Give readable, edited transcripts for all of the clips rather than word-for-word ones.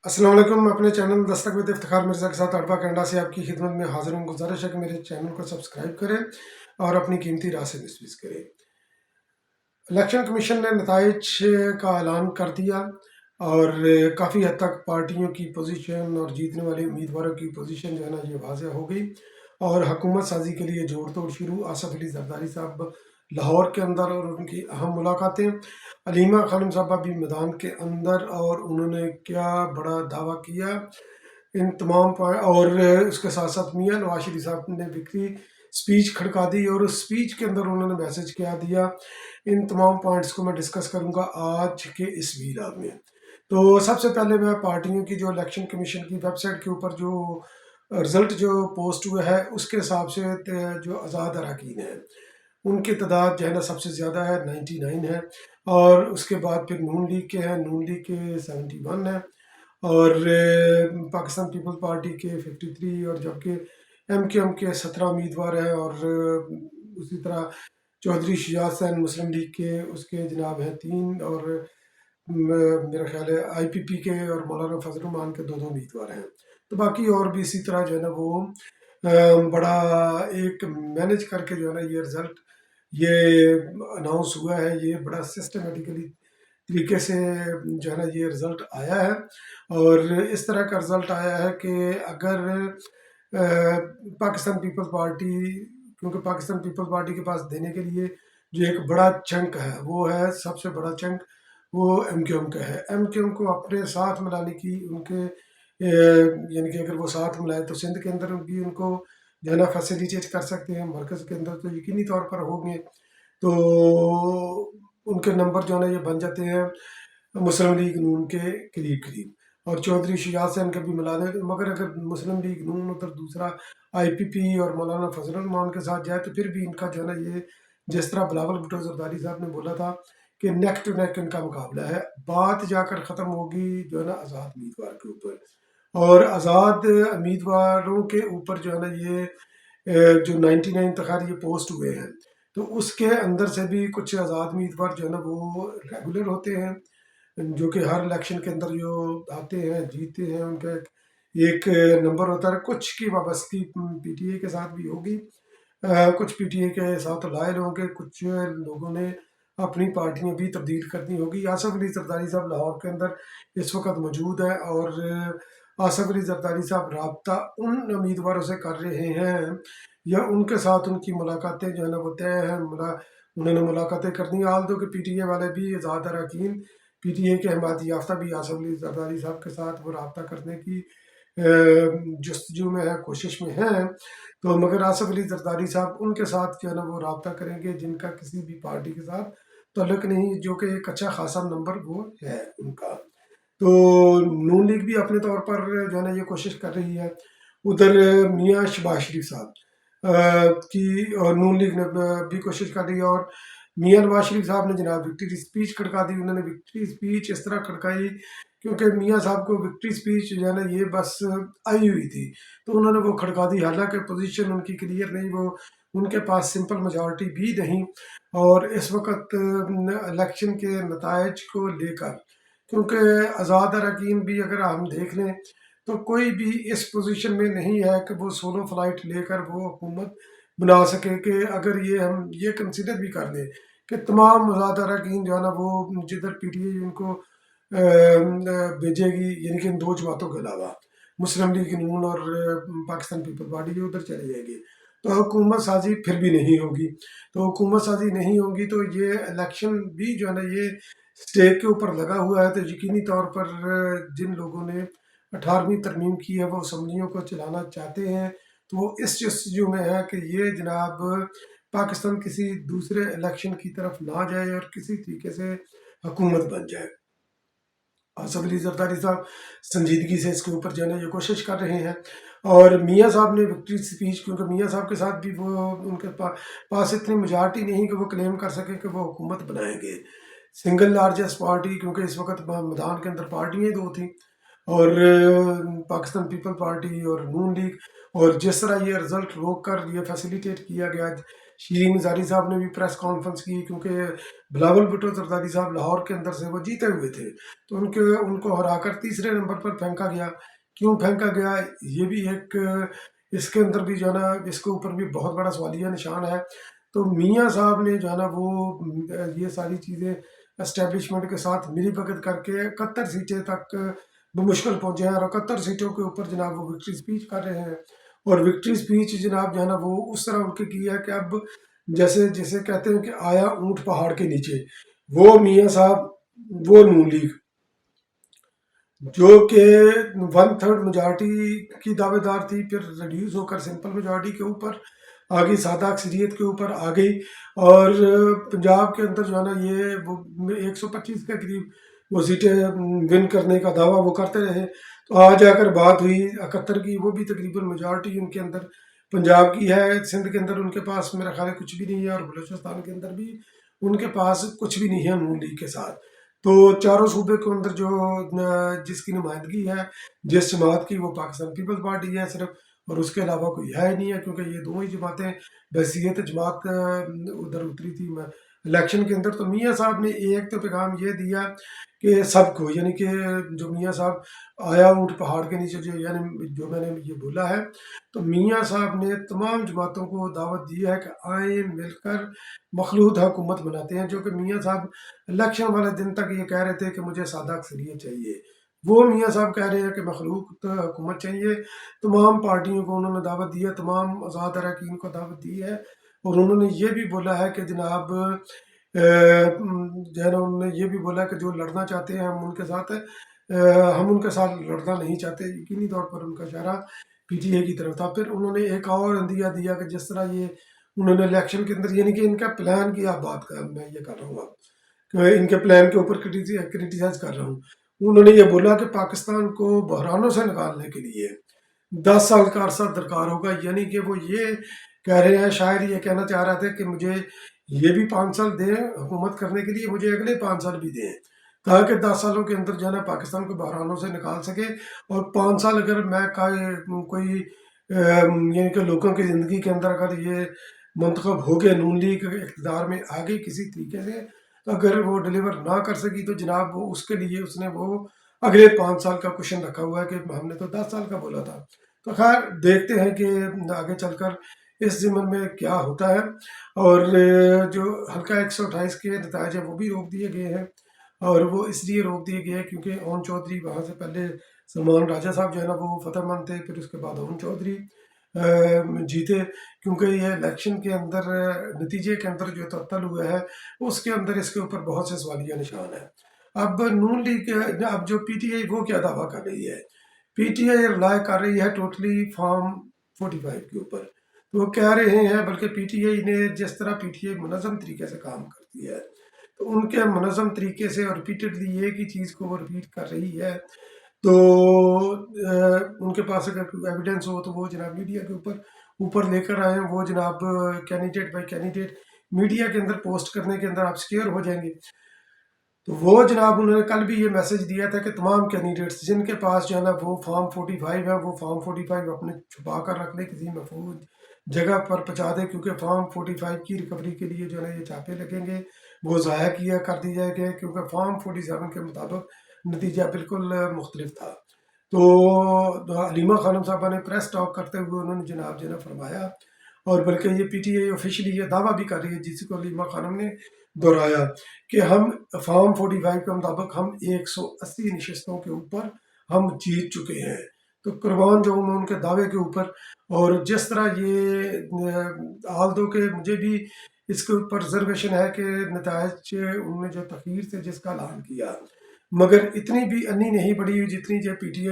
अस्सलाम वालेकुम। मैं अपने चैनल दस्तक विद इफ्तिखार मिर्ज़ा के साथ अरबा कनाडा से आपकी खिदमत में हाजिर हूँ। गुजारिश है कि मेरे चैनल को सब्सक्राइब करें और अपनी कीमती राय से मिसयूज़ करें। इलेक्शन कमीशन ने नताइज का ऐलान कर दिया और काफ़ी हद तक पार्टियों की पोजीशन और जीतने वाले उम्मीदवारों की पोजीशन जो है ना ये वाज़ेह हो गई और हुकूमत साजी के लिए जोड़ तोड़ शुरू। आसफ अली जरदारी साहब लाहौर के अंदर और उनकी अहम मुलाकातें। अलीमा खानम साहबा भी मैदान के अंदर और उन्होंने क्या बड़ा दावा किया इन तमाम और उसके साथ साथ मियाँ नवाज शरीफ साहब ने विक्ट्री स्पीच खड़का दी और उस स्पीच के अंदर उन्होंने मैसेज क्या दिया। इन तमाम पॉइंट्स को मैं डिस्कस करूंगा आज के इस वीडियो में। तो सबसे पहले मैं पार्टियों की जो इलेक्शन कमीशन की वेबसाइट के ऊपर जो रिजल्ट जो पोस्ट हुआ है उसके हिसाब से जो आज़ाद अरकान हैं उनकी तादाद जो है ना सबसे ज़्यादा है 99 है और उसके बाद फिर नून लीग के हैं, नून लीग के 71 है और पाकिस्तान पीपल्स पार्टी के 53 और जबकि एम के 17 उम्मीदवार हैं और उसी तरह चौधरी शुजात हुसैन मुस्लिम लीग के उसके जनाब हैं 3 और मेरा ख्याल है IPP के और मौलाना फजल रहमान के 2 उम्मीदवार हैं। तो बाकी और भी इसी तरह जो है ना वो बड़ा एक मैनेज करके जो है ना ये रिज़ल्ट ये अनाउंस हुआ है। ये बड़ा सिस्टमेटिकली तरीके से जो है ना ये रिज़ल्ट आया है और इस तरह का रिज़ल्ट आया है कि अगर पाकिस्तान पीपल्स पार्टी, क्योंकि पाकिस्तान पीपल्स पार्टी के पास देने के लिए जो एक बड़ा चंक है वो है, सबसे बड़ा चंक वो MQM का है। MQM को अपने साथ मिलाने की उनके यानी कि अगर वो साथ मिलाए तो सिंध के अंदर भी उनको जो है ना फैसिलिटेट कर सकते हैं, मरकज़ के अंदर तो यकीनी तौर पर होंगे। तो उनके नंबर जो है ना ये बन जाते हैं मुस्लिम लीग नून के करीब करीब और चौधरी शुजात हुसैन के भी मिला दें। मगर अगर मुस्लिम लीग नून उधर दूसरा IPP और मौलाना फजल रहमान के साथ जाए तो फिर भी इनका जो है ना ये जिस तरह बिलावल भुट्टो जरदारी साहब ने बोला था कि नेक टू नेक इनका मुकाबला है, बात जाकर ख़त्म होगी जो है ना आज़ाद उम्मीदवार के ऊपर। और आज़ाद उम्मीदवारों के ऊपर जो है ना ये जो 99 तक ये पोस्ट हुए हैं तो उसके अंदर से भी कुछ आज़ाद उम्मीदवार जो है ना वो रेगुलर होते हैं जो कि हर इलेक्शन के अंदर जो आते हैं जीतते हैं। उनका एक नंबर होता है। कुछ की वाबस्तगी PTA के साथ भी होगी, कुछ PTA के साथ तो लाए होंगे, कुछ लोगों ने अपनी पार्टियां भी तब्दील करनी होगी। आसफ अली जरदारी साहब लाहौर के अंदर इस वक्त मौजूद है और आसफ अली जरदारी साहब रबता उन उम्मीदवारों से कर रहे हैं या उनके साथ उनकी मुलाकातें जो है ना वो तय हैं। उन्होंने मुलाकातें करनी है। आल दो कि PTA वाले भी आज़ाद अरकान PTA के हमायत याफ्ता भी आसफ अली जरदारी साहब के साथ वो रबता करने की जस्तजू में है, कोशिश में है। तो मगर आसफ अली जरदारी साहब उनके साथ जो है ना वो रबता करेंगे जिनका किसी भी पार्टी के साथ तल्लुक नहीं, जो कि एक अच्छा खासा नंबर वो है उनका। तो नून लीग भी अपने तौर पर जो है ना ये कोशिश कर रही है। उधर मियाँ शहबाज शरीफ साहब की और नून लीग ने भी कोशिश कर रही है और मियाँ नवाज शरीफ साहब ने जनाब विक्ट्री स्पीच खड़का दी। उन्होंने विक्ट्री स्पीच इस तरह खड़काई क्योंकि मियाँ साहब को विक्ट्री स्पीच जो है ना ये बस आई हुई थी तो उन्होंने वो खड़का दी। हालांकि पोजीशन उनकी क्लियर नहीं, वो उनके पास सिंपल मेजॉरिटी भी नहीं और इस वक्त इलेक्शन के नताइज को लेकर, क्योंकि आज़ाद अरकान भी अगर हम देख लें तो कोई भी इस पोजीशन में नहीं है कि वो सोलो फ्लाइट लेकर वो हुकूमत बना सके। कि अगर ये हम ये कंसिडर भी कर लें कि तमाम आज़ाद अरकान जो है ना वो जिधर PTA उनको भेजेगी यानी कि इन 2 जमातों के अलावा मुस्लिम लीग नून और पाकिस्तान पीपल पार्टी के उधर चले जाएगी तो हुकूमत साजी फिर भी नहीं होगी। तो हुकूमत साजी नहीं होगी तो ये इलेक्शन भी जो है ना ये स्टेक के ऊपर लगा हुआ है। तो यकीनी तौर पर जिन लोगों ने 18वीं तरमीम की है वो असम्बलियों को चलाना चाहते हैं तो वो इस जस्तजू में है कि ये जनाब पाकिस्तान किसी दूसरे इलेक्शन की तरफ ना जाए और किसी तरीके से हुकूमत बन जाए। आसफ अली जरदारी साहब संजीदगी से इसके ऊपर जो है ना ये कोशिश कर रहे हैं और मियाँ साहब ने विक्ट्री स्पीच, क्योंकि मियाँ साहब के साथ भी वो उनके पास इतनी मेजॉरिटी नहीं कि वो क्लेम कर सके कि वो हुकूमत बनाएंगे। सिंगल लार्जेस्ट पार्टी, क्योंकि इस वक्त मैदान के अंदर पार्टियाँ 2 थी और पाकिस्तान पीपल पार्टी और नून लीग। और जिस तरह ये रिज़ल्ट रोक कर ये फैसिलिटेट किया गया شیرین مزاری صاحب نے بھی پریس کانفرنس کی، کیونکہ بلاول بھٹو زرداری صاحب لاہور کے اندر سے وہ جیتے ہوئے تھے، تو ان کو ہرا کر تیسرے نمبر پر پھینکا گیا۔ کیوں پھینکا گیا، یہ بھی ایک اس کے اندر بھی جو ہے نا اس کے اوپر بھی بہت بڑا سوالیہ نشان ہے۔ تو میاں صاحب نے جو ہے نا وہ یہ ساری چیزیں اسٹیبلشمنٹ کے ساتھ ملی بھگت کر کے 71 سیٹیں تک بمشکل پہنچے ہیں، اور 71 سیٹوں کے اوپر جناب وہ وکٹری سپیچ کر رہے ہیں۔ اور وکٹری سپیچ جناب جو ہے نا وہ اس طرح ان کی ہے کہ اب جیسے کہتے ہیں کہ آیا اونٹ پہاڑ کے نیچے، وہ میاں صاحب وہ نون لیگ جو کہ 1/3 میجارٹی کی دعوے دار تھی، پھر ریڈیوس ہو کر سمپل میجارٹی کے اوپر آ گئی، سادہ اکثریت کے اوپر آ گئی، اور پنجاب کے اندر جو ہے نا یہ 125 کے قریب وہ سیٹیں ون کرنے کا دعویٰ وہ کرتے رہے۔ تو آج آ کر بات ہوئی 71 کی، وہ بھی تقریباً میجارٹی ان کے اندر پنجاب کی ہے۔ سندھ کے اندر ان کے پاس میرا خیال ہے کچھ بھی نہیں ہے، اور بلوچستان کے اندر بھی ان کے پاس کچھ بھی نہیں ہے نون لیگ کے ساتھ۔ تو چاروں صوبے کے اندر جو جس کی نمائندگی ہے جس جماعت کی، وہ پاکستان پیپلز پارٹی ہے صرف، اور اس کے علاوہ کوئی ہے ہی نہیں ہے، کیونکہ یہ دو ہی جماعتیں بحیثیت جماعت ادھر اتری تھی الیکشن کے اندر۔ تو میاں صاحب نے ایک تو پیغام یہ دیا کہ سب کو، یعنی کہ جو میاں صاحب آیا اونٹ پہاڑ کے نیچے، یعنی جو میں نے یہ بولا ہے، تو میاں صاحب نے تمام جماعتوں کو دعوت دی ہے کہ آئیں مل کر مخلوط حکومت بناتے ہیں، جو کہ میاں صاحب الیکشن والے دن تک یہ کہہ رہے تھے کہ مجھے سادہ اکثریت چاہیے، وہ میاں صاحب کہہ رہے ہیں کہ مخلوط حکومت چاہیے۔ تمام پارٹیوں کو انہوں نے دعوت دی ہے، تمام آزاد اراکین کو دعوت دی ہے، اور انہوں نے یہ بھی بولا ہے کہ جناب جو ہے نا انہوں نے یہ بھی بولا کہ جو لڑنا چاہتے ہیں ہم ان کے ساتھ لڑنا نہیں چاہتے۔ یقینی طور پر ان کا اشارہ پی ٹی اے کی طرف تھا۔ پھر انہوں نے ایک اور اندیا دیا کہ جس طرح یہ انہوں نے الیکشن کے اندر، یعنی کہ ان کا پلان کی آپ بات کر، میں یہ کر رہا ہوں اب کہ ان کے پلان کے اوپر کرٹیسائز کر رہا ہوں۔ انہوں نے یہ بولا کہ پاکستان کو بحرانوں سے نکالنے کے لیے 10 سال کا عرصہ درکار ہوگا، یعنی کہ وہ یہ کہہ رہے ہیں، شاید یہ کہنا چاہ رہا تھا کہ مجھے یہ بھی 5 سال دیں حکومت کرنے کے لیے، مجھے اگلے 5 سال بھی دیں، تاکہ 10 سالوں کے اندر جو ہے نا پاکستان کو بحرانوں سے نکال سکے، اور 5 سال اگر میں کوئی یعنی کہ لوگوں کی زندگی کے اندر اگر یہ منتخب ہو گئے، نون لیگ اقتدار میں آ گئی کسی طریقے سے، تو اگر وہ ڈلیور نہ کر سکی تو جناب وہ اس کے لیے اس نے وہ اگلے 5 سال کا کوشچن رکھا ہوا ہے کہ ہم نے تو 10 سال کا بولا تھا۔ تو خیر دیکھتے ہیں کہ آگے چل کر اس ضمن میں کیا ہوتا ہے۔ اور جو حلقہ 128 کے نتائج ہیں وہ بھی روک دیے گئے ہیں، اور وہ اس لیے روک دیے گئے کیونکہ اون چودھری وہاں سے پہلے سلمان راجہ صاحب جو ہے نا وہ فتح مند تھے، پھر اس کے بعد اون چودھری جیتے، کیونکہ یہ الیکشن کے اندر نتیجے کے اندر جو تعطل ہوا ہے اس کے اندر اس کے اوپر بہت سے سوالیہ نشان ہیں۔ اب نون لیگ، اب جو پی ٹی آئی وہ کیا دعویٰ کر رہی ہے، پی ٹی آئی رائے کر رہی ہے ٹوٹلی فارم 45 کے اوپر۔ تو وہ کہہ رہے ہیں، بلکہ پی ٹی آئی نے جس طرح پی ٹی آئی منظم طریقے سے کام کرتی ہے، تو ان کے منظم طریقے سے اور ریپیٹڈلی ایک ہی چیز کو وہ ریپیٹ کر رہی ہے، تو ان کے پاس اگر کوئی ایویڈنس ہو تو وہ جناب میڈیا کے اوپر لے کر آئیں، وہ جناب کینڈیڈیٹ بائی کینڈیڈیٹ میڈیا کے اندر پوسٹ کرنے کے اندر آپ سکیئر ہو جائیں گے۔ تو وہ جناب انہوں نے کل بھی یہ میسج دیا تھا کہ تمام کینڈیڈیٹس جن کے پاس جو ہے نا وہ فارم 45 ہے، وہ فارم 45 اپنے چھپا کر رکھ لیں، کسی محفوظ جگہ پر پہنچا دیں، کیونکہ فارم 45 کی ریکوری کے لیے جو ہے نا یہ چھاپے لگیں گے، وہ ضائع کر دی جائے گے، کیونکہ فارم 47 کے مطابق نتیجہ بالکل مختلف تھا۔ تو علیمہ خانم صاحبہ نے پریس ٹاک کرتے ہوئے انہوں نے جناب جو ہے نا فرمایا، اور بلکہ یہ پی ٹی آئی آفیشلی یہ دعویٰ بھی کر رہی ہے، جس کو علیمہ خانم نے دہرایا کہ ہم فارم 45 کے مطابق ہم 180 نشستوں کے اوپر ہم جیت چکے ہیں۔ تو قربان جاؤں میں ان کے دعوے کے اوپر، اور جس طرح یہ آلدو کہ مجھے بھی اس کے اوپر ریزرویشن ہے کہ نتائج انہوں نے جو تخیر سے جس کا اعلان کیا، مگر اتنی بھی انی نہیں بڑھی ہوئی جتنی جو پی ٹی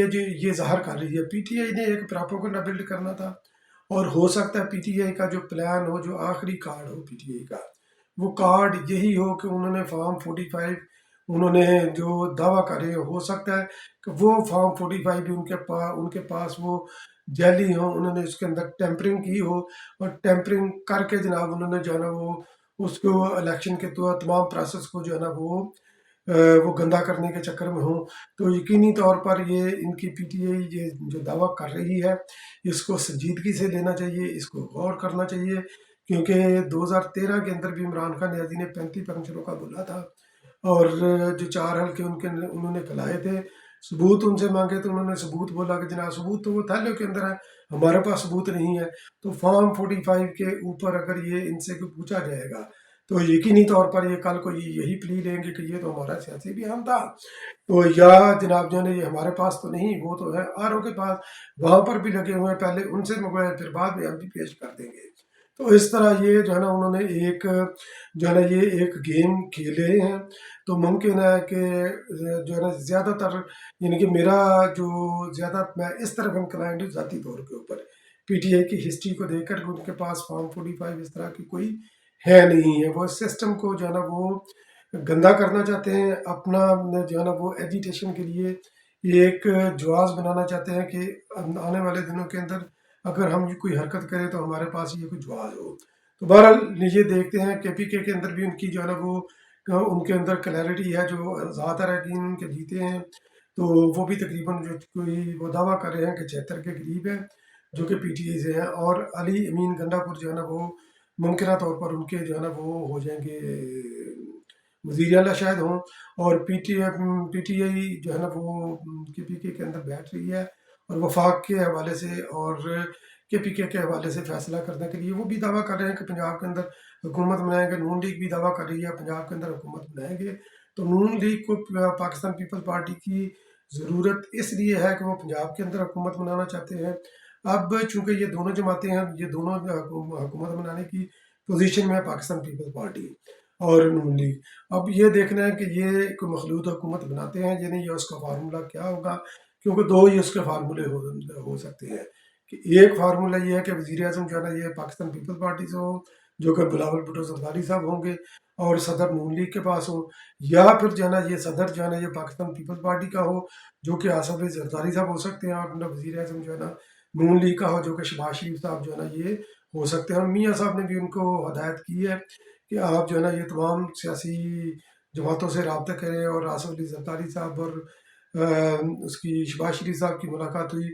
آئی جو یہ ظاہر کر رہی ہے۔ پی ٹی آئی نے ایک پراپوگنڈا بلڈ کرنا تھا، اور ہو سکتا ہے پی ٹی آئی کا جو پلان ہو، جو آخری card who P T I کا، وہ کارڈ یہی ہو کہ انہوں نے فارم 45 انہوں نے جو دعویٰ کرے، ہو سکتا ہے کہ وہ فارم 45 بھی ان کے پاس وہ جعلی ہوں، انہوں نے اس کے اندر ٹیمپرنگ کی ہو، اور ٹیمپرنگ کر کے جناب انہوں نے جو ہے نا وہ اس کو الیکشن کے تمام پروسیس کو جو ہے نا وہ वो गंदा करने के चक्कर में हों, तो यकीनी तौर पर ये इनकी पीटीआई ये जो दावा कर रही है इसको संजीदगी से लेना चाहिए, इसको गौर करना चाहिए, क्योंकि 2013 के अंदर भी इमरान खान नियाज़ी ने 35 पेंशनों का बोला था, और जो 4 हल्के उन्होंने खिलाए थे, सबूत उनसे मांगे तो उन्होंने सबूत बोला कि जनाब सबूत तो वो थैलियों के अंदर है, हमारे पास सबूत नहीं है। तो फॉर्म 45 के ऊपर अगर ये इनसे कोई पूछा जाएगा तो यकीनी तौर पर ये कल को ये यही प्ली लेंगे कि ये तो हमारा सियासी बयान था, तो या जनाब जो है ये हमारे पास तो नहीं, वो तो है आर के पास, वहाँ पर भी लगे हुए हैं, पहले उनसे मंगवाए फिर बाद में हम भी पेश कर देंगे। तो इस तरह ये जो है ना उन्होंने एक जो है ना ये एक गेम खेले हैं। तो मुमकिन है कि जो है ना ज़्यादातर, यानी कि मेरा जो ज़्यादा मैं इस तरफ इंक्लाइंड हूँ ज़ाती तौर के ऊपर, पीटीआई की हिस्ट्री को देखकर उनके पास फॉर्म 45 इस तरह की कोई है नहीं है। वो सिस्टम को जो है ना वो गंदा करना चाहते हैं, अपना जो है ना वो एजिटेशन के लिए एक जवाब बनाना चाहते हैं कि आने वाले दिनों के अंदर अगर हम कोई हरकत करें तो हमारे पास ये कोई जवाब हो। तो बहरहाल ये देखते हैं केपीके के अंदर भी उनकी जो है ना वो उनके अंदर क्लैरिटी है, जो ज़्यादातर है कि उनके जीते हैं, तो वो भी तकरीबन जो कोई वो दावा कर रहे हैं कि 76 के करीब है जो कि पीटीआई से हैं, और अली अमीन गंडापुर जो है ना वो मुमकिन तौर पर उनके जो है ना वो हो जाएंगे वज़ीर आला शायद हों, और पीटीआई जो है ना वो केपीके के अंदर बैठ रही है, और वफाक के हवाले से और केपीके के हवाले से फैसला करने के लिए वो भी दावा कर रहे हैं कि पंजाब के अंदर हुकूमत बनाएंगे। नून लीग भी दावा कर रही है पंजाब के अंदर हुकूमत बनाएंगे। तो नून लीग को पाकिस्तान पीपल्स पार्टी की ज़रूरत इसलिए है कि वो पंजाब के अंदर हुकूमत बनाना चाहते हैं। अब चूंकि ये दोनों जमातें हैं, ये दोनों हुकूमत बनाने की पोजीशन में है, पाकिस्तान पीपल्स पार्टी और नून लीग। अब ये देखना है कि ये कोई मखलूत हुकूमत बनाते हैं या नहीं, या उसका फार्मूला क्या होगा, क्योंकि दो ही उसके फार्मूले हो सकते हैं। कि एक फार्मूला ये है कि वज़ीर आज़म जो है ना ये पाकिस्तान पीपल्स पार्टी से हो, जो कि बिलावल भुट्टो ज़रदारी साहब होंगे, और सदर नून लीग के पास हो, या फिर जो है ना ये सदर जो है ना ये पाकिस्तान पीपल्स पार्टी का हो, जो कि आसफ अली ज़रदारी साहब हो सकते हैं, और वज़ीर आज़म जो है ना नून लीग का हो, जो कि शहबाज शरीफ साहब जो है ना ये हो सकते हैं। और मियाँ साहब ने भी उनको हदायत की है कि आप जो है ना ये तमाम सियासी जमातों से रब्ता करें, और आसफ अली ज़रदारी साहब और उसकी शहबाज शरीफ साहब की मुलाकात हुई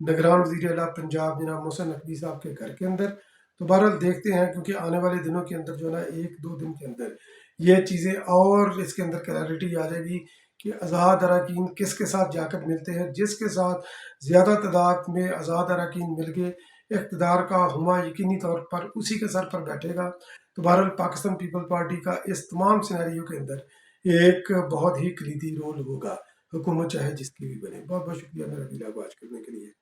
निगरान वज़ीर आला पंजाब जनाब मोहसिन नकवी साहब के घर के अंदर। तो बहरहाल देखते हैं, क्योंकि आने वाले दिनों के अंदर जो है ना 1-2 दिन के अंदर ये चीज़ें और इसके अंदर क्लैरिटी आ जाएगी कि आज़ाद अरकान किसके साथ जाकर मिलते हैं। जिसके साथ ज़्यादा तादाद में आज़ाद अरकान मिल गए, इक़्तिदार का हुमा यकीनी तौर पर उसी के सर पर बैठेगा। तो बहरहाल पाकिस्तान पीपल पार्टी का इस तमाम सिनेरियो के अंदर एक बहुत ही कलीदी रोल होगा, हुकूमत चाहे जिसकी भी बने। बहुत बहुत शुक्रिया मेरा वीडियो वॉच करने के लिए।